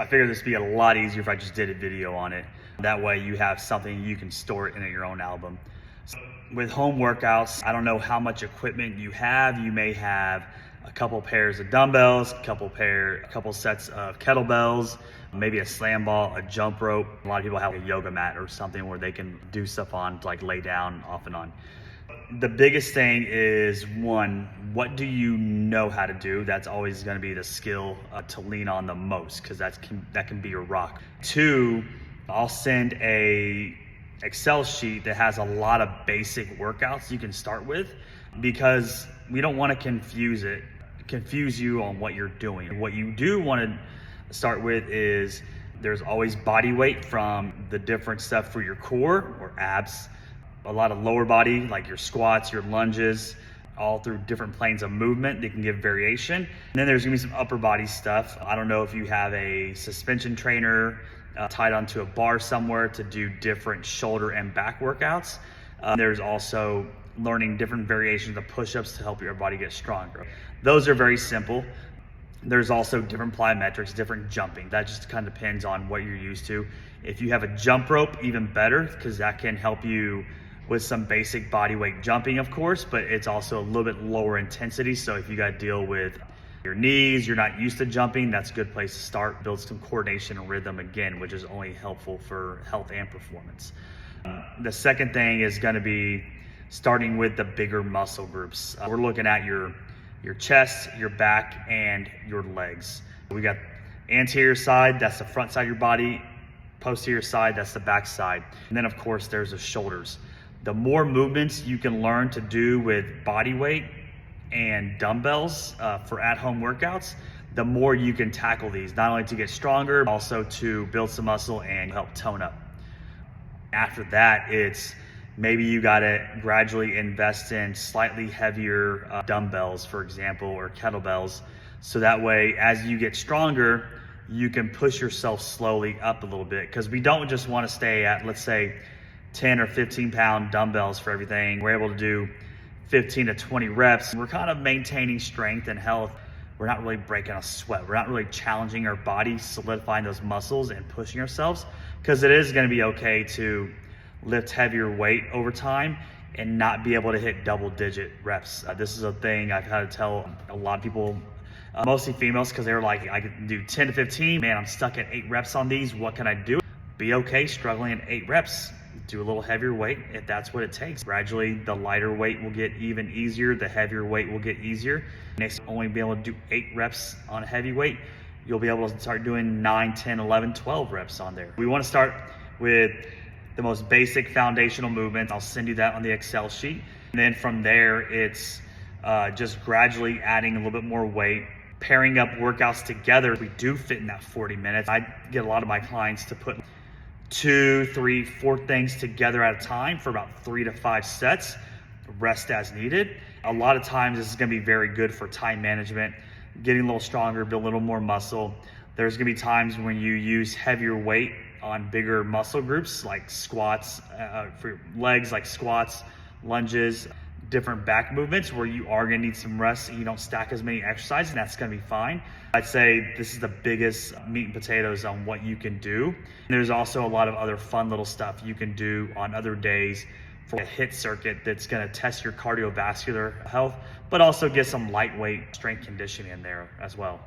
I figured this would be a lot easier if I just did a video on it. That way you have something you can store it in your own album. So with home workouts, I don't know how much equipment you have. You may have a couple pairs of dumbbells, a couple sets of kettlebells, maybe a slam ball, a jump rope. A lot of people have a yoga mat or something where they can do stuff on to like lay down off and on. The biggest thing is, one, what do you know how to do? That's always going to be the skill to lean on the most, because that can be your rock. Two, I'll send a Excel sheet that has a lot of basic workouts you can start with, because we don't want to confuse you on what you're doing. What you do want to start with is there's always body weight from the different stuff for your core or abs, a lot of lower body, like your squats, your lunges, all through different planes of movement. They can give variation. And then there's gonna be some upper body stuff. I don't know if you have a suspension trainer tied onto a bar somewhere to do different shoulder and back workouts. There's also learning different variations of push-ups to help your body get stronger. Those are very simple. There's also different plyometrics, different jumping. That just kind of depends on what you're used to. If you have a jump rope, even better, because that can help you with some basic body weight jumping, of course, but it's also a little bit lower intensity. So if you got to deal with your knees, you're not used to jumping, that's a good place to start. Build some coordination and rhythm again, which is only helpful for health and performance. The second thing is going to be starting with the bigger muscle groups. We're looking at your chest, your back, and your legs. We got anterior side, that's the front side of your body. Posterior side, that's the back side. And then of course there's the shoulders. The more movements you can learn to do with body weight and dumbbells for at-home workouts, the more you can tackle these, not only to get stronger, but also to build some muscle and help tone up. After that, it's maybe you gotta gradually invest in slightly heavier dumbbells, for example, or kettlebells. So that way, as you get stronger, you can push yourself slowly up a little bit, because we don't just wanna stay at, let's say, 10 or 15 pound dumbbells for everything. We're able to do 15 to 20 reps. We're kind of maintaining strength and health. We're not really breaking a sweat. We're not really challenging our body, solidifying those muscles and pushing ourselves, because it is going to be okay to lift heavier weight over time and not be able to hit double-digit reps. This is a thing I've had to tell a lot of people, mostly females, because they were like, I can do 10 to 15. Man, I'm stuck at 8 reps on these. What can I do? Be okay struggling at 8 reps. Do a little heavier weight if that's what it takes. Gradually, the lighter weight will get even easier. The heavier weight will get easier. Next, only be able to do 8 reps on a heavy weight. You'll be able to start doing 9, 10, 11, 12 reps on there. We want to start with the most basic foundational movements. I'll send you that on the Excel sheet. And then from there, it's just gradually adding a little bit more weight, pairing up workouts together. We do fit in that 40 minutes. I get a lot of my clients to put 2, 3, 4 things together at a time for about 3 to 5 sets, rest as needed. A lot of times this is going to be very good for time management, getting a little stronger, build a little more muscle. There's going to be times when you use heavier weight on bigger muscle groups like squats, for your legs, like squats, lunges, different back movements where you are going to need some rest and you don't stack as many exercises, and that's going to be fine. I'd say this is the biggest meat and potatoes on what you can do. And there's also a lot of other fun little stuff you can do on other days for a HIIT circuit that's going to test your cardiovascular health, but also get some lightweight strength conditioning in there as well.